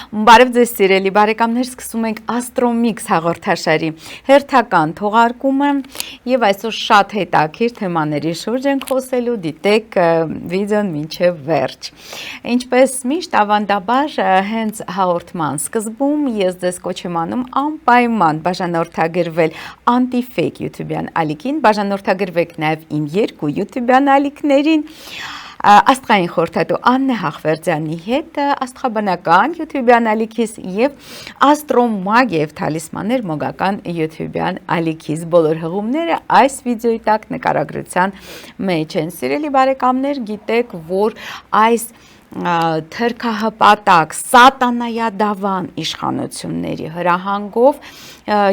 Բարև ձեզ սիրելի բարեկամներ, սկսում ենք Astromix հաղորդաշարի հերթական թողարկումը եւ այսօր շատ հետաքրքիր թեմաների շուրջ ենք խոսելու, դիտեք վիդեոն մինչեւ վերջ։ Ինչպես միշտ ավանդաբար հենց հաղորդման սկզբում ես ձեզ կոչ եմ անում անպայման բաժանորդագրվել Anti-Fake YouTube-յան ալիքին, բաժանորդագրվեք նաեւ իմ երկու YouTube-յան ալիքներին։ Աստղային խորհրդատու Աննե Հախվերդյանի հետ աստղաբանական YouTube-յան ալիքիս եւ Astromag եւ Թալիսմաններ մոգական YouTube-յան ալիքիս բոլոր հղումները այս վիդեոյի տակ նկարագրության մեջ են։ Սիրելի բարեկամներ, գիտեք, որ այս թրքահպատակ սատանայադավան իշխանությունների հրահանգով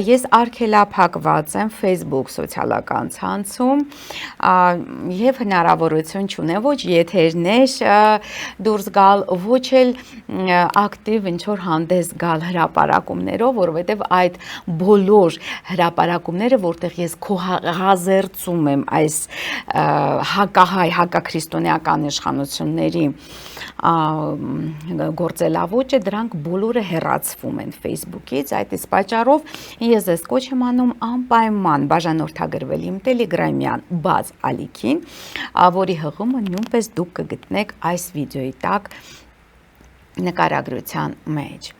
ես արգելափակված եմ Facebook սոցիալական ցանցում եւ հնարավորություն չունեմ ոչ եթերներ դուրս գալ, ոչ էլ ակտիվ ինչ-որ հանդես գալ հրապարակումներով, որովհետեւ այդ բոլոր հրապարակումները, որտեղ ես քողազերծում եմ այս հակահայ, հակաքրիստոնեական իշխանությունների գործելավոճը, դրանք բոլորը հեռացվում են Facebook-ից, այդ իսկ պատճառով ես ձեզ կոչ եմ անում անպայման բաժանորդագրվել իմ Telegram-յան բաց ալիքին, որի հղումը նույնպես դուք կգտնեք այս վիդեոյի տակ նկարագրության մեջ։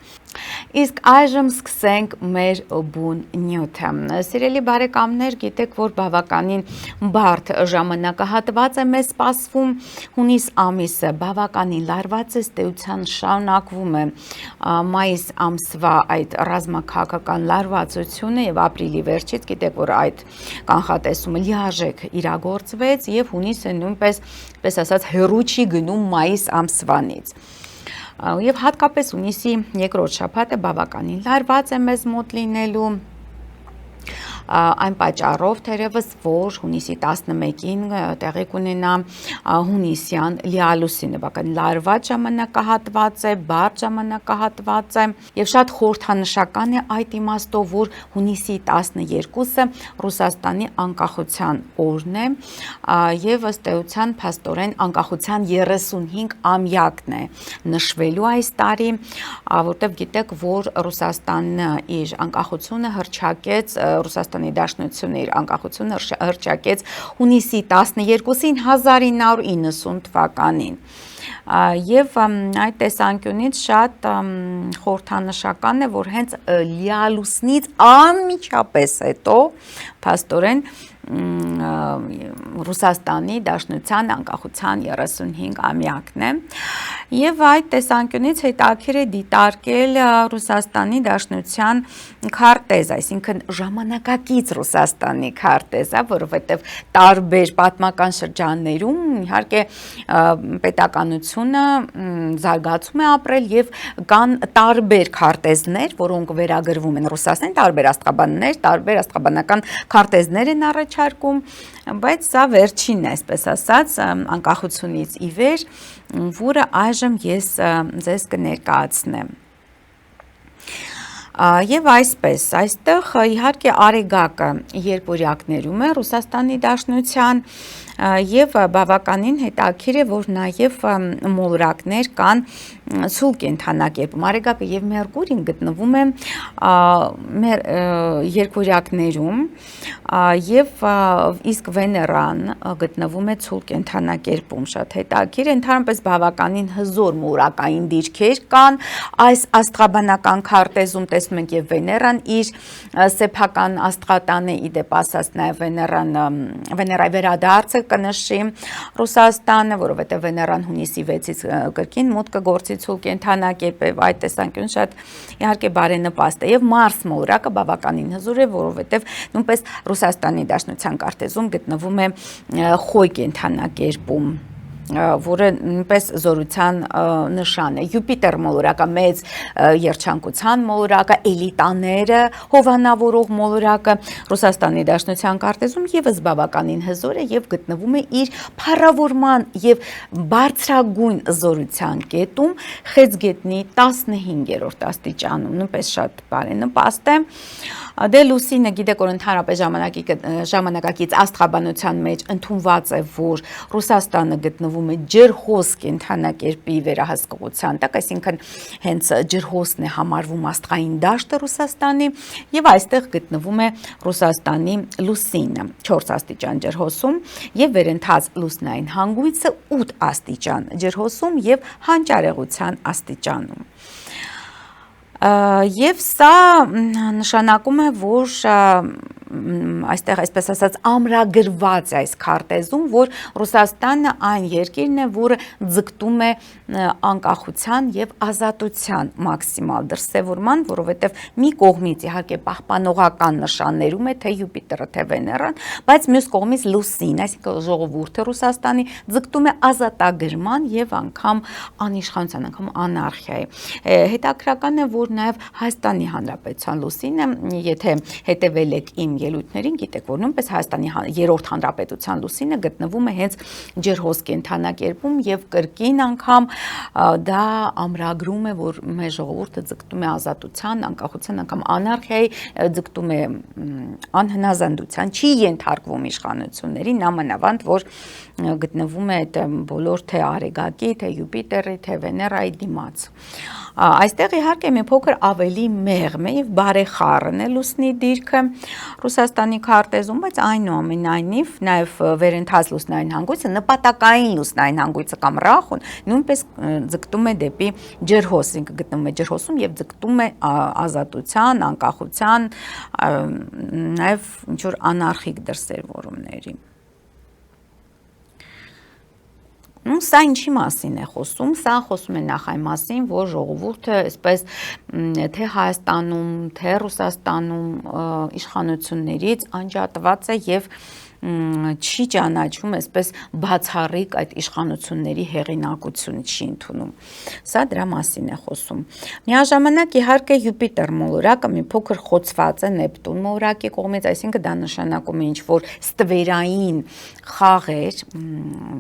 Իսկ այժմ սկսենք մեր բուն նյութը։ Սիրելի բարեկամներ, գիտեք, որ բավականին բարդ ժամանակահատված է մեզ սպասվում, հունիս ամիսը բավականին լարված է, ստեյության շարունակվում է մայիս ամսվա այդ ռազմաքաղաքական լարվածությունը եւ ապրիլի վերջից գիտեք, որ այդ կանխատեսումը լիարժեք իրագործվեց եւ հունիսը նույնպես, պես ասած, հեռու չի գնում մայիս ամսվանից։ Եվ հատկապես հունիսի երկրորդ շաբաթը բավականին լարված է մեզ մոտ լինելու, այն պատճառով թերևս, որ հունիսի 11-ին տեղի կունենա հունիսյան լիալուսինը, բավականին լարված ժամանակահատված է, բարդ ժամանակահատված է եւ շատ խորհրդանշական է այդ իմաստով, որ հունիսի 12-ը Ռուսաստանի անկախության օրն է եւ ըստ էության փաստորեն անկախության 35 ամյակն է նշվելու այս տարի, որտեղ գիտեք, որ Ռուսաստանը իր անկախությունը հռչակեց, Ռուսաստանի Դաշնությունը իր անկախությունը հռչակեց հունիսի 12-ին 1990 թվականին։ Եվ այդ տեսանկյունից շատ խորհրդանշական է, որ հենց լիալուսնից անմիջապես հետո փաստորեն Ռուսաստանի Դաշնության անկախության 35 ամյակն է եւ այդ տեսանկյունից հետաքրքիր է դիտարկել Ռուսաստանի Դաշնության քարտեզ, այսինքն ժամանակակից Ռուսաստանի քարտեզը, որովհետեւ տարբեր պատմական շրջաններում իհարկե պետականությունը զարգացում է ապրել եւ կան տարբեր քարտեզներ, որոնք վերագրվում են Ռուսաստանի, տարբեր աստղաբաններ, տարբեր աստղաբանական քարտեզներ են առաջարկում, բայց սա վերջինն է, այսպես ասած, անկախությունից ի վեր, որը այժմ ես ձեզ կներկայացնեմ։ Եվ այսպես, այստեղ իհարկե արեգակը երկորյակներում է Ռուսաստանի Դաշնության եւ բավականին հետաքրքիր է, որ նաեւ մոլորակներ կան ցուլ կենթանակերպում։ Արեգակը եւ Մերկուրին գտնվում է մեր երկորյակներում եւ իսկ Վեներան գտնվում է ցուլ կենթանակերպում։ Շատ հետաքրքիր է, ընդհանրապես բավականին հզոր մոլորակային դիրքեր կան այս աստղաբանական քարտեզում, տեսնում ենք եւ Վեներան իր սեփական աստղատանը, իդեպ ասած նաեւ Վեներայի վերադարձը կնշի Ռուսաստանը, որովհետև Վեներան հունիսի 6-ից կրկին մուտքը գործի ցուլ կենթանակերպ է, այդ տեսանկյուն շատ իհարկե բարենպաստ է եւ Մարս մոլորակը բավականին հզոր է, որովհետև նույնպես Ռուսաստանի Դաշնության քարտեզում գտնվում է խոյ կենթանակերպում, որը նույնպես զորության նշան է։ Յուպիտեր մոլորակը մեծ երջանկության մոլորակը, էլիտաները հովանավորող մոլորակը Ռուսաստանի Դաշնության քարտեզում եւս բավականին հզոր է եւ գտնվում է իր փառավորման եւ բարձրագույն զորության կետում Խեցգետնի 15-րդ աստիճանում, նույնպես շատ բարենպաստ է։ Դե լուսինը գիտեք որ ընդհանրապես ժամանակակից աստղաբանության մեջ ընդունված է որ Ռուսաստանը գտնվում է ջրհոս կենդանակերպի վերահսկողության տակ, այսինքն հենց ջրհոսն է համարվում աստղային դաշտը Ռուսաստանի եւ այստեղ գտնվում է Ռուսաստանի լուսինը 4 աստիճան ջրհոսում եւ վերընթաց լուսնային հանգույցը 8 աստիճան ջրհոսում եւ հանճարեղության աստիճանում Եվ սա նշանակում է, որ այստեղ այսպես ասած ամրագրված է այս քարտեզում, որ Ռուսաստանը այն երկիրն է, որը ձգտում է անկախության եւ ազատության մաքսիմալ դրսևորման, որովհետեւ մի կողմից իհարկե պահպանողական նշաններում է թե Յուպիտերը, թե Վեներան, բայց մյուս կողմից լուսին, այսինքն ժողովուրդը Ռուսաստանի ձգտում է ազատագրման եւ անգամ անիշխանության, անգամ անարխիայի։ Հետաքրական է, որ նաև Հայաստանի Հանրապետության լուսինը, եթե հետևել եք իմ ելույթներին, գիտեք, որ նույնպես Հայաստանի երրորդ հանրապետության լուսինը գտնվում է հենց ջրհոս կենդանակերպում եւ կրկին անգամ դա ամրագրում է, որ մեր ժողովուրդը ձգտում է ազատության, անկախության, անգամ անարխիայի, ձգտում է անհնազանդության, չի ենթարկվում իշխանություններին, նամանավանդ որ գտնվում է այդ բոլոր թե Արեգակի, թե Յուպիտերի, թե Վեներայի դիմաց։ Այստեղ իհարկե մի փոքր ավելի մեղմ է եւ բարեխառն է լուսնի դիրքը Ռուսաստանի քարտեզում, բայց այնուամենայնիվ նաեւ վերընթաց լուսնային հանգույցը, նպատակային լուսնային հանգույցը կամ ռախուն նույնպես ձգտում է դեպի ջրհոս, ինքը գտնվում է ջրհոսում եւ ձգտում է ազատության, անկախության, նաեւ ինչ որ անարխիկ դրսևորումների։ Սա ինչի մասին է խոսում, սա խոսում է նախ այն մասին, որ ժողովուրդը այսպես թե Հայաստանում, թե Ռուսաստանում իշխանություններից անջատված է եւ չի ճանաչում այսպես բացառիկ այդ իշխանությունների հեղինակությունը չի ընդունում։ Սա դրա մասին է խոսում։ Միաժամանակ իհարկե Յուպիտեր մոլորակը մի փոքր խոցված է Նեպտուն մոլորակի կողմից, այսինքն դա նշանակում է ինչ որ ստվերային խաղեր,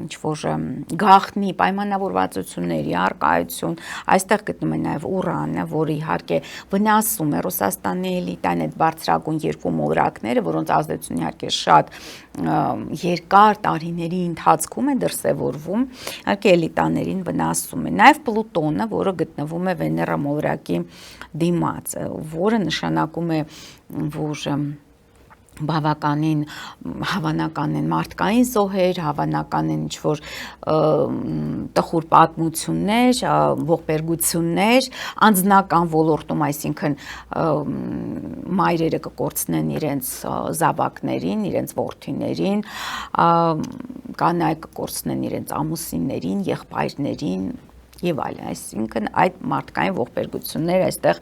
ինչ որ գաղտնի պայմանավորվածությունների արկայություն, այստեղ գտնում է նաև ուրանը, որը իհարկե վնասում է Ռուսաստանի էլիտային այդ բարձրագույն երկու մոլորակները, որոնց ազդեցությունը իհարկե շատ երկար տարիների ընթացքում է դրսևորվում, իհարկե էլիտաներին վնասում է, նաև Պլուտոնը, որը գտնվում է Վեներա մոլորակի դիմաց, որը նշանակում է, որ բավականին հավանական են մարդկային զոհեր, հավանական են ինչ-որ տխուր պատմություններ, ողբերգություններ, անձնական ոլորտում, այսինքն մայրերը կկորցնեն իրենց զավակներին, իրենց որդիներին, կանայք կկորցնեն իրենց ամուսիններին, եղբայրներին, եւ այլն, այսինքն այդ մարդկային ողբերգությունները այստեղ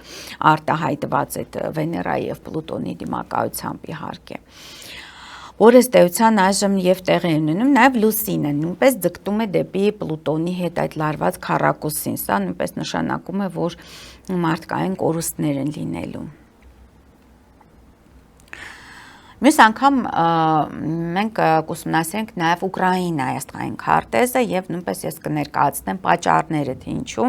արտահայտված այդ Վեներայի եւ Պլուտոնի դիմակայությամբ իհարկե։ Որը ըստ այժմ եւ տեղի ունենում նաեւ լուսինը նույնպես ձգտում է դեպի Պլուտոնի հետ այդ լարված քառակուսին, սա նույնպես նշանակում է, որ մարդկային կորուստներ են լինելու։ Մյուս անգամ մենք կուսումնասիրենք նաև Ուկրաինայի աստղային քարտեզը եւ նույնպես ես կներկայացնեմ պատճառները, թե ինչու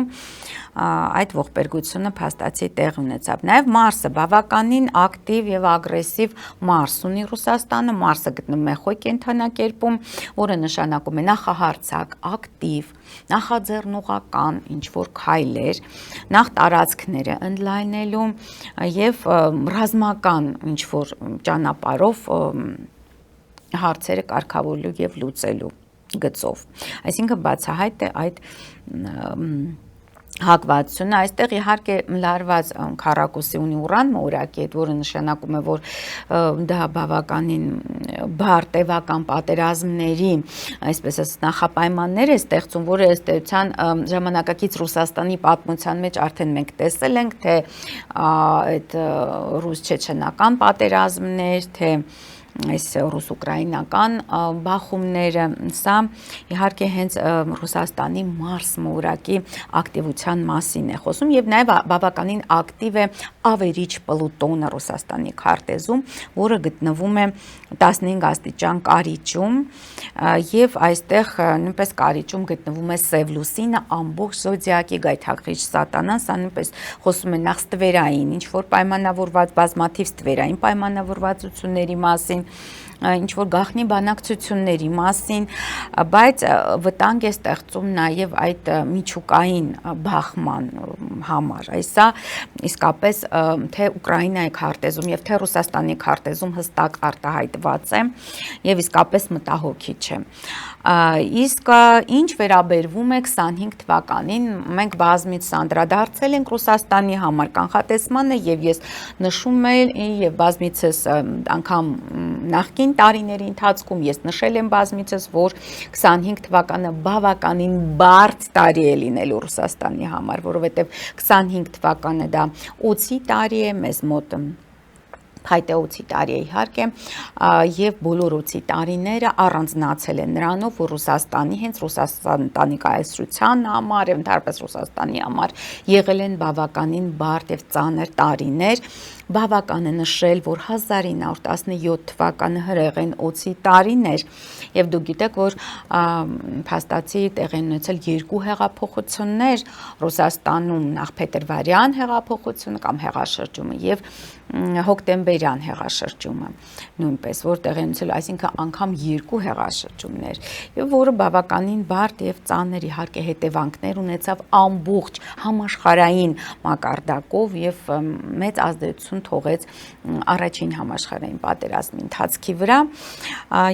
այդ ողբերգությունը փաստացի տեղ ունեցավ։ Նաև Մարսը բավականին ակտիվ եւ ագրեսիվ Մարս ունի Ռուսաստանը, Մարսը գտնվում է Խոյ կենդանակերպում, որը նշանակում է նախահարձակ, ակտիվ, նախաձեռնողական ինչ որ քայլեր, նախ տարածքները ընդլայնելու եւ ռազմական ինչ որ ճանապարհով հարցերը կարգավորելու եւ լուծելու գծով։ Այսինքն բացահայտ է այդ հակվածությունը, այստեղ իհարկե լարված քառակուսի ունի ուրան մոլորակի հետ, որը նշանակում է, որ դա բավականին բար տևական պատերազմների, այսպես ասած, նախապայմաններ է ստեղծում, որը ըստ էության ժամանակակից Ռուսաստանի պատմության մեջ արդեն մենք տեսել ենք, թե այդ ռուս-չեչենական պատերազմներ, թե այս ռուս-ուկրաինական բախումները, սա իհարկե հենց Ռուսաստանի Մարս մորակի ակտիվության մասին է խոսում եւ նաեւ բավականին ակտիվ է ավերիչ Պլուտոնը Ռուսաստանի քարտեզում, որը գտնվում է 15 աստիճան կարիճում եւ այստեղ նույնպես կարիճում գտնվում է Սև լուսինը, ամբողջ զոդիակի գայթակղիչ Սատանան, սա նույնպես խոսում է նախ ստվերային, ինչ որ պայմանավորված բազմաթիվ ստվերային պայմանավորվածությունների մասին, ինչ որ գաղտնի բանակցությունների մասին, բայց վտանգ է ստեղծում նաև այդ միջուկային բախման համար։ Այսա իսկապես թե Ուկրաինայի քարտեզում եւ թե Ռուսաստանի քարտեզում հստակ արտահայտված է եւ իսկապես մտահոգիչ է։ Իսկ ինչ վերաբերվում է 25 թվականին, մենք բազմից անդրադարձել ենք Ռուսաստանի համար կանխատեսմանը եւ ես նշում եմ եւ բազմիցս անգամ նախկին տարիների ընթացքում ես նշել եմ բազմիցս, որ 25 թվականը բավականին բարդ տարի է լինելու Ռուսաստանի համար, որովհետեւ 25 թվականը դա օծի տարի է, մեզ մոտ փայտեոցի տարի է իհարկե եւ բոլոր օծի տարիները առանձնացել են նրանով, որ Ռուսաստանի հենց Ռուսաստանի կայսրության համար եւ ընդհանրապես Ռուսաստանի համար եղել են բավականին բարդ եւ ծանր տարիներ, բավական է նշել, որ 1917 թվականը հրեղեն օծի տարիներ եւ դուք գիտեք, որ փաստացի տեղի ունեցել երկու հեղափոխություններ Ռուսաստանում, նախ Փետրվարյան հեղափոխությունը կամ հեղաշրջումը եւ հոկտեմբերյան հեղաշրջումը նույնպես որ տեղի ունեցել, այսինքն անգամ երկու հեղաշրջումներ եւ որը բավականին բարդ եւ ծանր իհարկե հետևանքներ ունեցավ ամբողջ համաշխարհային մակարդակով եւ մեծ ազդեցություն թողեց առաջին համաշխարհային պատերազմի ընթացքի վրա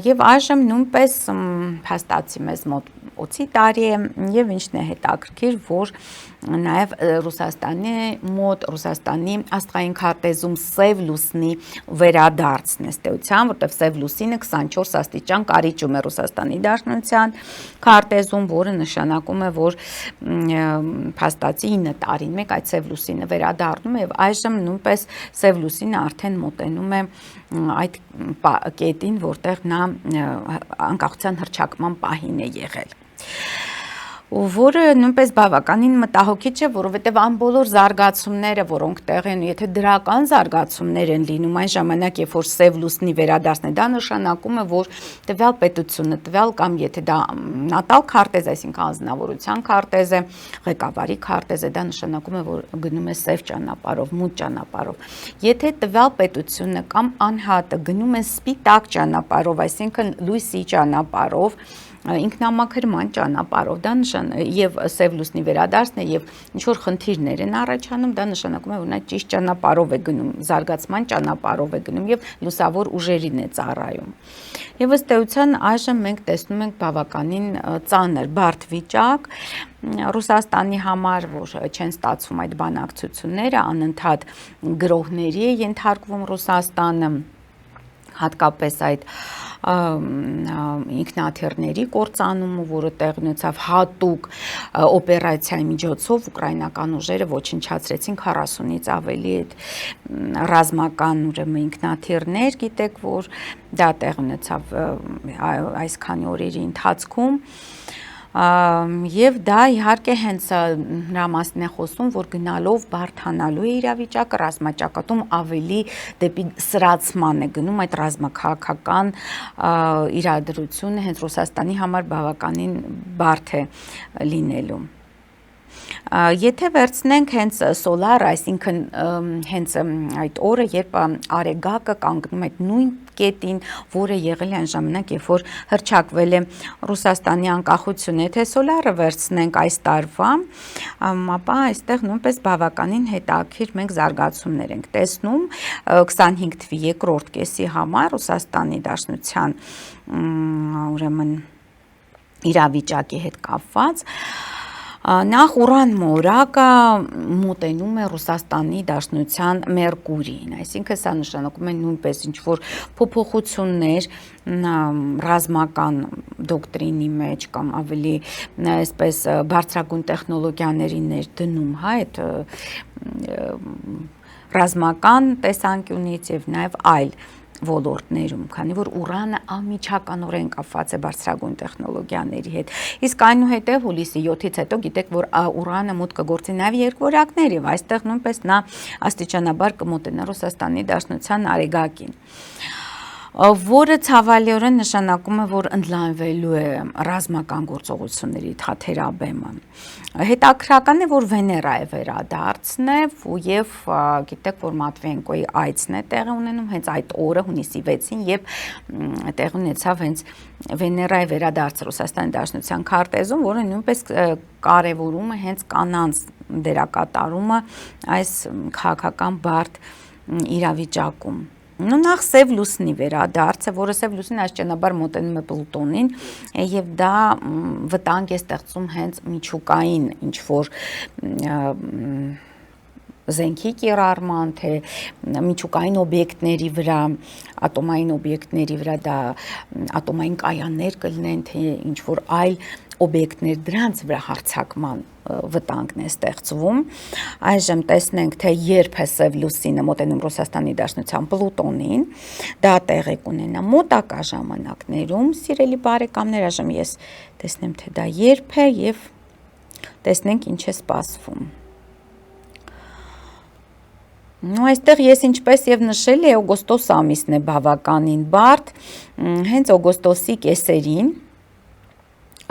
եւ այժմ նույնպես փաստացի մեզ մոտ օծի տարի է եւ ինչն է հետաքրքիր, որ նաեւ Ռուսաստանի աստղային քարտեզում Սև լուսնի վերադարձն է ստեյության, որտեղ Սև լուսինը 24 աստիճան կարիճում է Ռուսաստանի Դաշնության քարտեզում, որը նշանակում է, որ փաստացի 9 տարին մեկ այդ Սև լուսինը վերադառնում է եւ այժմ նույնպես Սև լուսինը արդեն մոտենում է այդ կետին, որտեղ նա անկախության հռչակման պահին է եղել։ Որը նույնպես բավականին մտահոգիչ է, որովհետև այն բոլոր զարգացումները, որոնք տեղի են, եթե դրական զարգացումներ են լինում այն ժամանակ, երբ որ Սև լուսնի վերադարձն է, դա նշանակում է, որ տվյալ պետությունը, տվյալ կամ եթե դա նատալ քարտեզ, այսինքն անձնավորության քարտեզ է, ղեկավարի քարտեզ է, դա նշանակում է, որ գնում է սև ճանապարհով, մութ ճանապարհով։ Եթե տվյալ պետությունը կամ անհատը գնում է սպիտակ ճանապարհով, այսինքն լույսի ճանապարհով, ինքնամաքրման ճանապարհով, դա եւ Սև լուսնի վերադարձն է եւ ինչ որ խնդիրներ են առաջանում, դա նշանակում է, որ նա ճիշտ ճանապարհով է գնում, զարգացման ճանապարհով է գնում եւ լուսավոր ուժերին է ծառայում։ Եվ ըստ էության այժմ մենք տեսնում ենք բավականին ծանր բարդ վիճակ Ռուսաստանի համար, որ չեն ստացվում այդ բանակցությունները, անընդհատ գրոհների է ենթարկվում Ռուսաստանը, հատկապես այդ ինքնաթիռների կործանումը, որը տեղի ունեցավ հատուկ օպերացիայի միջոցով ուկրաինական ուժերը ոչնչացրեցին 40-ից ավելի ռազմական ուրեմն ինքնաթիռներ, գիտեք, որ դա տեղի ունեցավ այս քանի օրերի ընթացքում եւ դա իհարկե հենց նրա մասին է խոսում, որ գնալով բարդանալու է իրավիճակը, ռազմաճակատում ավելի դեպի սրացման է գնում այդ ռազմաքաղաքական իրադրությունը հենց Ռուսաստանի համար բավականին բարդ է լինելու։ Եթե վերցնենք հենց սոլար, այսինքն հենց այդ օրը, երբ Արեգակը կանգնում է նույն կետին, որը եղել է այն ժամանակ, երբ որ հռչակվել է Ռուսաստանի անկախությունը, եթե սոլարը վերցնենք այս տարվա, ապա այստեղ նույնպես բավականին հետաքրքիր մենք զարգացումներ ենք տեսնում 25 թվականի երկրորդ կեսի համար Ռուսաստանի Դաշնության ուրեմն իրավիճակի հետ կապված Նախ Ուրան մորակը մոտենում է Ռուսաստանի Դաշնության Մերկուրիին, այսինքն սա նշանակում է նույնպես ինչ-որ փոփոխություններ ռազմական դոկտրինի մեջ կամ ավելի այսպես բարձրագույն տեխնոլոգիաների ներդնում, հա, այդ ռազմական տեսանկյունից եւ նաեւ այլ ոլորտներում, քանի որ ուրանը անմիջականորեն կապված է բարձրագույն տեխնոլոգիաների հետ։ Իսկ այնուհետև հուլիսի 7-ից հետո գիտեք, որ ուրանը մուտք կգործի նաև երկրորյակներ եւ այստեղ նույնպես նա աստիճանաբար կմոտենա Ռուսաստանի Դաշնության արեգակին, որը ցավալիորեն նշանակում է, որ ընդլայնվելու է ռազմական գործողությունների թաթերաբեմը։ Հետաքրքրական է, որ Վեներա է վերադարձնև եւ գիտեք, որ Մատվիենկոյի այցն է տեղի ունենում հենց այդ օրը հունիսի 6-ին եւ տեղի ունեցավ հենց Վեներայի վերադարձը Ռուսաստանի Դաշնության քարտեզում, որը նույնպես կարևորում է հենց կանանց դերակատարումը այս քաղաքական բարդ իրավիճակում։ Նախ Սև լուսնի վերադարձը, որը Սև լուսին աստիճանաբար մոտենում է Պլուտոնին եւ դա վտանգ է ստեղծում հենց միջուկային ինչ որ զենքի կիրառման, թե միջուկային օբյեկտների վրա, ատոմային օբյեկտների վրա, դա ատոմային կայաններ կլինեն, թե ինչ որ այլ օբյեկտներ, դրանց վրա հարձակման վտանգն է ստեղծվում։ Այժմ տեսնենք, թե երբ է Սև լուսինը մոտենում Ռուսաստանի Դաշնության Պլուտոնին, դա տեղի կունենա մոտակա ժամանակներում, սիրելի բարեկամներ, այժմ ես տեսնեմ, թե դա երբ է եւ տեսնենք ինչ է սպասվում։ Այստեղ ես ինչպես եւ նշել եմ, օգոստոս ամիսն է բավականին բարդ, հենց օգոստոսի կեսերին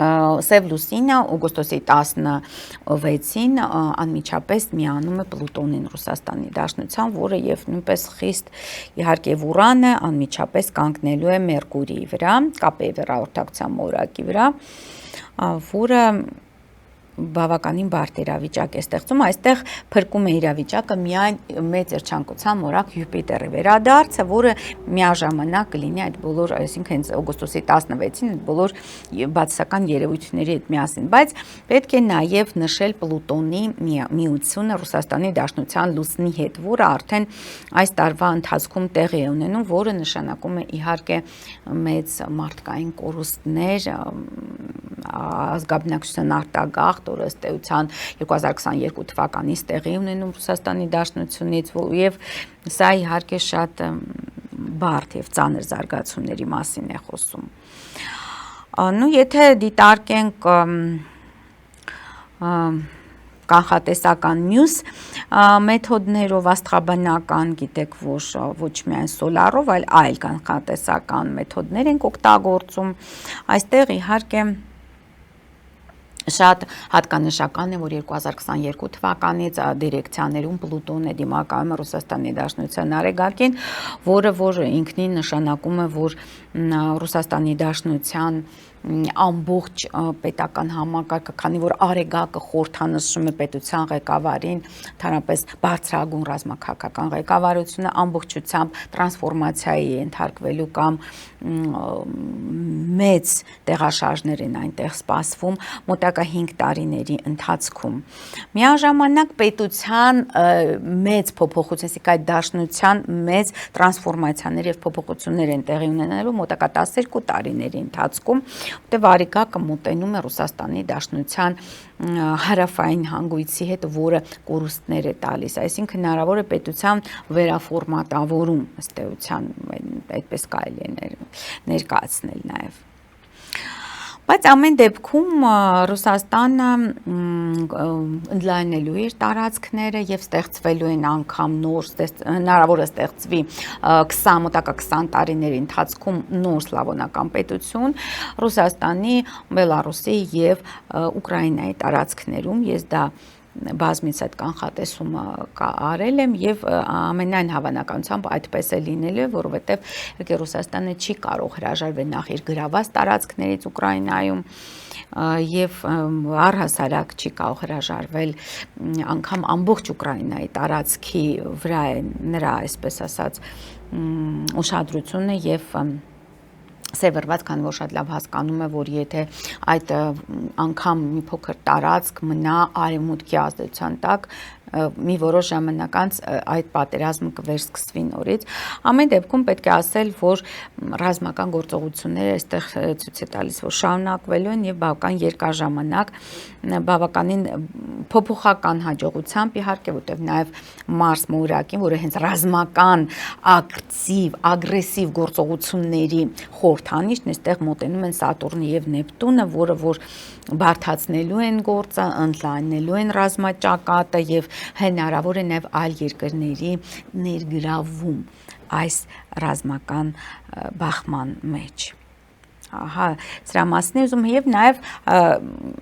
Սև լուսինը օգոստոսի 16-ին անմիջապես միանում է Պլուտոնին Ռուսաստանի Դաշնության, որը եւ նույնպես խիստ իհարկե ուրանը անմիջապես կանգնելու է Մերկուրիի վրա, կապի վերահաղորդակցության մորակի վրա, որը բավականին բարդ իրավիճակ է ստեղծում, այստեղ փրկում է իրավիճակը միայն մեծ երջանկության մորակ Յուպիտերի վերադարձը, որը միաժամանակ կլինի այդ բոլոր, այսինքն հենց օգոստոսի 16-ին այդ բոլոր բացասական երևույթների հետ միասին, բայց պետք է նաև նշել Պլուտոնի միությունը Ռուսաստանի Դաշնության լուսնի հետ, որը արդեն այս տարվա ընթացքում տեղի է ունենում, որը նշանակում է իհարկե մեծ մարդկային կորուստներ, ազգաբնակչության արտագաղթ, որը ըստ էության 2022 թվականից տեղի ունենում Ռուսաստանի Դաշնությունից եւ սա իհարկե շատ բարդ եւ ծանր զարգացումների մասին է խոսում։ Եթե դիտարկենք կանխատեսական մյուս մեթոդներով աստղաբանական, գիտեք, որ ոչ միայն սոլարով, այլ կանխատեսական մեթոդներ ենք օգտագործում, այստեղ իհարկե շատ հատկանշական է, որ 2022 թվականից դիրեկցիաներում Պլուտոնն է դիմակայում Ռուսաստանի Դաշնության արեգակին, որը որ ինքնին նշանակում է, որ Ռուսաստանի Դաշնության ամբողջ պետական համակարգը, քանի որ արեգակը խորհրդանշում է պետության ղեկավարին, ընդհանրապես բարձրագույն ռազմաքաղաքական ղեկավարությունը ամբողջությամբ տրանսֆորմացիայի ենթարկվելու կամ մեծ տեղաշարժներ են այնտեղ սպասվում մոտակա 5 տարիների ընթացքում։ Միաժամանակ պետության մեծ փոփոխություն, իսկ այդ դաշնության մեծ տրանսֆորմացիաներ եւ փոփոխություններ են տեղի ունենալու մոտակա 12 տարիների ընթացքում, որտեղ արեգակը մոտենում է Ռուսաստանի Դաշնության հարավային հանգույցի հետ, որը կորուստներ է տալիս, այսինքն հնարավոր է պետության վերաֆորմատավորում, ըստ էության այդպես կարելի է ներկայացնել նաև։ Բայց ամեն դեպքում Ռուսաստանը ընդլայնելու իր տարածքները եւ ստեղծվելու են անգամ նոր, հնարավոր է ստեղծվի մոտակա 20 տարիների ընթացքում նոր սլավոնական պետություն Ռուսաստանի, Բելարուսի եւ Ուկրաինայի տարածքներում, ես դա բազմից այդ կանխատեսումը արել եմ եւ ամենայն հավանականությամբ այդպես է լինելու, որովհետեւ Ռուսաստանը չի կարող հրաժարվել նախ իր գրաված տարածքներից Ուկրաինայում եւ առհասարակ չի կարող հրաժարվել անգամ ամբողջ Ուկրաինայի տարածքի վրա է նրա, այսպես ասած, ուշադրությունը եւ սևեռված, քանի որ շատ լավ հասկանում է, որ եթե այդ անգամ մի փոքր տարածք մնա արևմուտքի ազդեցության տակ, մի որոշ ժամանակ անց այդ պատերազմը կվերսկսվի նորից։ Ամեն դեպքում պետք է ասել, որ ռազմական գործողությունները այստեղ ցույց է տալիս, որ շարունակվելու են եւ բավական երկար ժամանակ բավականին փոփոխական հաջողությամբ իհարկե, որտեղ նաեւ Մարս մորակին, որը հենց ռազմական ակտիվ, ագրեսիվ գործողությունների խորհրդանիշն այստեղ մոտենում են Սատուրնը եւ Նեպտունը, որը որ բարդացնելու են գործը, ընդլայնելու են ռազմաճակատը եւ հնարավոր է նաեւ այլ երկրների ներգրավում այս ռազմական բախման մեջ։ Ահա, սրա մասն է ուզում եւ նաեւ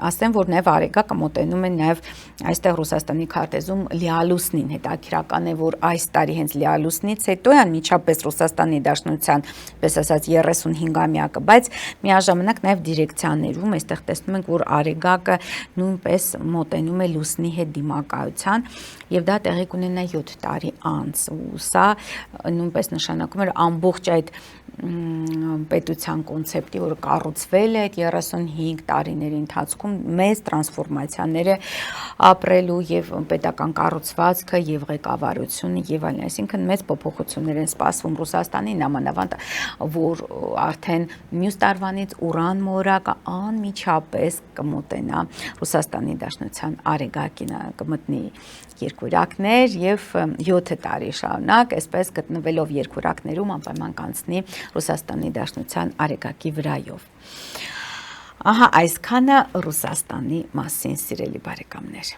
ասեմ, որ նաեւ Արեգակը մոտենում է նաեւ այստեղ Ռուսաստանի քարտեզում լիալուսնին, հետաքրական է, որ այս տարի հենց լիալուսնից հետո է անմիջապես Ռուսաստանի Դաշնության, պես ասած 35-ամյակը, բայց միաժամանակ նաեւ դիրեկցիաներում այստեղ տեսնում ենք, որ Արեգակը նույնպես մոտենում է լուսնի հետ դիմակայության եւ դա տեղի կունենա 7 տարի անց, ու սա նույնպես նշանակում է ամբողջ այդ պետության կոնցեպտի, որը կառուցվել է այդ 35 տարիների ընթացքում մեծ տրանսֆորմացիաներ է ապրելու եւ պետական կառուցվածքը եւ ղեկավարությունը եւ այլն, այսինքն մեծ փոփոխություններ են սպասվում Ռուսաստանին, նամանավանդ որ արդեն մյուս տարվանից Ուրան մորակը անմիջապես կմոտենա Ռուսաստանի Դաշնության Արեգակին, կմտնի երկուրակներ եւ 7 տարի շարունակ, այսպես գտնվելով երկուրակներում անպայման կանցնի Ռուսաստանի Դաշնության Արեգակի վրայով։ Ահա այսքանը Ռուսաստանի մասին, սիրելի բարեկամներ։